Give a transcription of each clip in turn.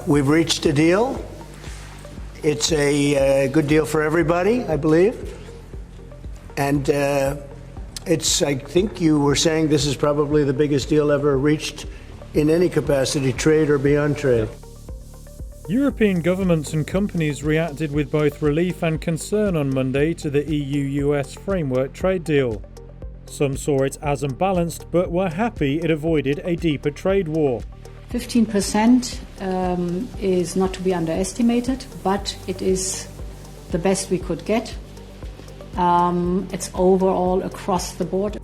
We've reached a deal. It's a good deal for everybody, I believe. And I think you were saying this is probably the biggest deal ever reached in any capacity, trade or beyond trade. European governments and companies reacted with both relief and concern on Monday to the EU-US framework trade deal. Some saw it as unbalanced, but were happy it avoided a deeper trade war. 15% is not to be underestimated, but it is the best we could get. It's overall across the board.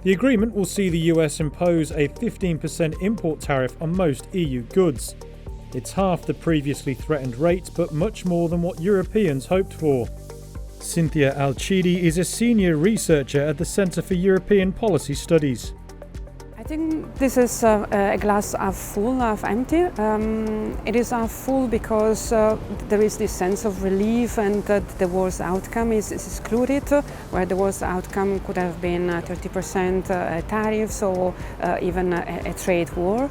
The agreement will see the US impose a 15% import tariff on most EU goods. It's half the previously threatened rate, but much more than what Europeans hoped for. Cynthia Alcidi is a senior researcher at the Centre for European Policy Studies. I think this is a glass half full, half empty. It is half full because there is this sense of relief and that the worst outcome is excluded, where the worst outcome could have been 30% tariffs or even a trade war.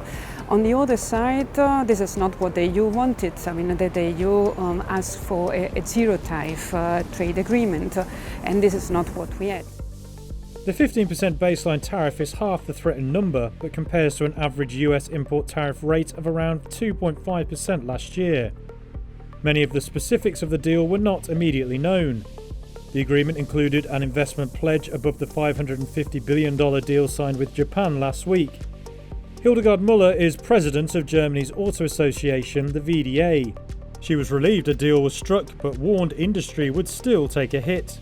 On the other side, this is not what the EU wanted. I mean, the EU asked for a zero tariff trade agreement, and this is not what we had. The 15% baseline tariff is half the threatened number, but compares to an average US import tariff rate of around 2.5% last year. Many of the specifics of the deal were not immediately known. The agreement included an investment pledge above the $550 billion deal signed with Japan last week. Hildegard Müller is president of Germany's auto association, the VDA. She was relieved a deal was struck, but warned industry would still take a hit.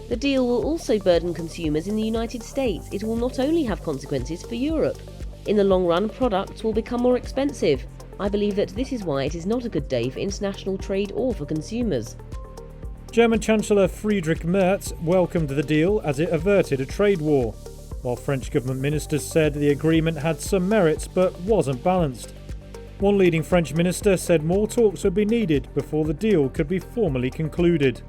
The deal will also burden consumers in the United States. It will not only have consequences for Europe. In the long run, products will become more expensive. I believe that this is why it is not a good day for international trade or for consumers. German Chancellor Friedrich Merz welcomed the deal as it averted a trade war, while French government ministers said the agreement had some merits but wasn't balanced. One leading French minister said more talks would be needed before the deal could be formally concluded.